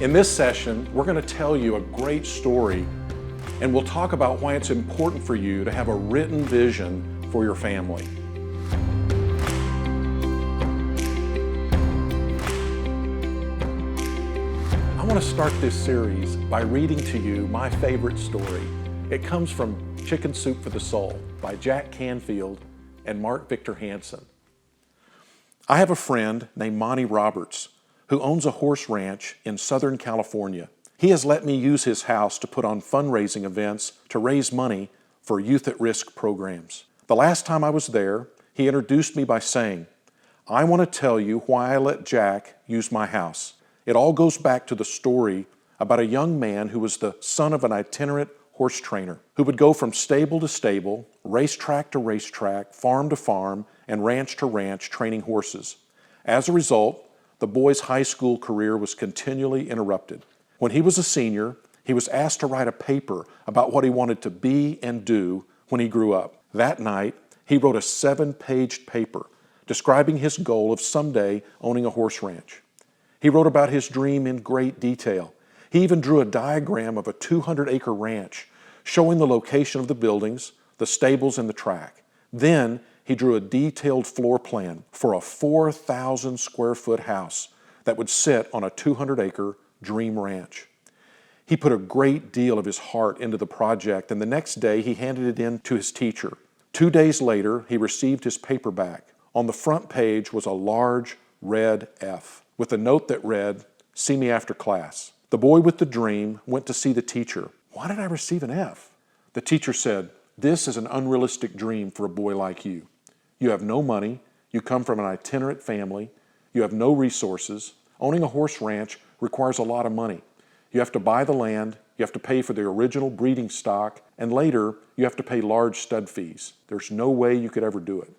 In this session, we're going to tell you a great story, and we'll talk about why it's important for you to have a written vision for your family. I want to start this series by reading to you my favorite story. It comes from Chicken Soup for the Soul by Jack Canfield and Mark Victor Hansen. I have a friend named Monty Roberts who owns a horse ranch in Southern California. He has let me use his house to put on fundraising events to raise money for youth at risk programs. The last time I was there, he introduced me by saying, "I want to tell you why I let Jack use my house." It all goes back to the story about a young man who was the son of an itinerant horse trainer who would go from stable to stable, racetrack to racetrack, farm to farm, and ranch to ranch training horses. As a result, the boy's high school career was continually interrupted. When he was a senior, he was asked to write a paper about what he wanted to be and do when he grew up. That night, he wrote a 7-page paper describing his goal of someday owning a horse ranch. He wrote about his dream in great detail. He even drew a diagram of a 200-acre ranch showing the location of the buildings, the stables, and the track. Then he drew a detailed floor plan for a 4,000 square foot house that would sit on a 200-acre dream ranch. He put a great deal of his heart into the project, and the next day he handed it in to his teacher. 2 days later, he received his paper back. On the front page was a large red F with a note that read, "See me after class." The boy with the dream went to see the teacher. "Why did I receive an F?" The teacher said, "This is an unrealistic dream for a boy like you. You have no money, you come from an itinerant family, you have no resources. Owning a horse ranch requires a lot of money. You have to buy the land, you have to pay for the original breeding stock, and later you have to pay large stud fees. There's no way you could ever do it."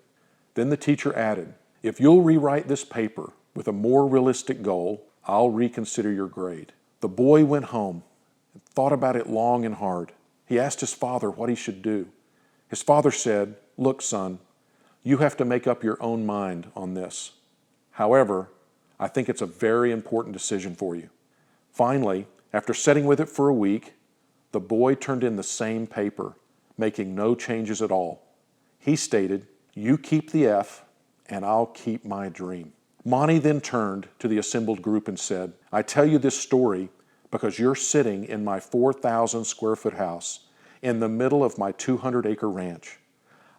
Then the teacher added, "If you'll rewrite this paper with a more realistic goal, I'll reconsider your grade." The boy went home and thought about it long and hard. He asked his father what he should do. His father said, "Look, son, you have to make up your own mind on this. However, I think it's a very important decision for you." Finally, after sitting with it for a week, the boy turned in the same paper, making no changes at all. He stated, "You keep the F, and I'll keep my dream." Monty then turned to the assembled group and said, "I tell you this story because you're sitting in my 4,000 square foot house in the middle of my 200-acre ranch.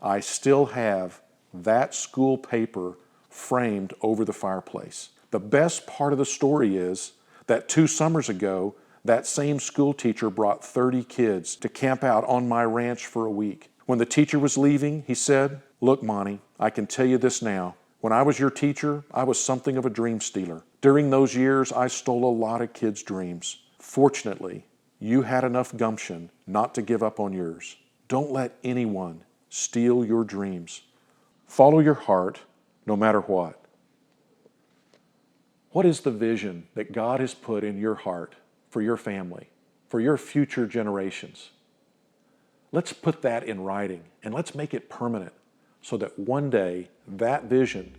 I still have that school paper framed over the fireplace. The best part of the story is that 2 summers ago, that same school teacher brought 30 kids to camp out on my ranch for a week. When the teacher was leaving, he said, 'Look, Monty, I can tell you this now. When I was your teacher, I was something of a dream stealer. During those years, I stole a lot of kids' dreams. Fortunately, you had enough gumption not to give up on yours. Don't let anyone steal your dreams. Follow your heart, no matter what." What is the vision that God has put in your heart for your family, for your future generations? Let's put that in writing and let's make it permanent so that one day that vision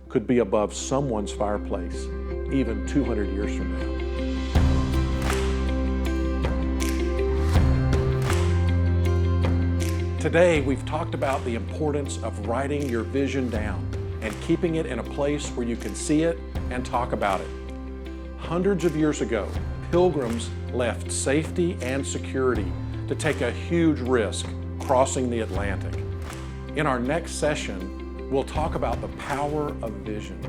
could be above someone's fireplace, even 200 years from now. Today, we've talked about the importance of writing your vision down and keeping it in a place where you can see it and talk about it. Hundreds of years ago, pilgrims left safety and security to take a huge risk crossing the Atlantic. In our next session, we'll talk about the power of vision.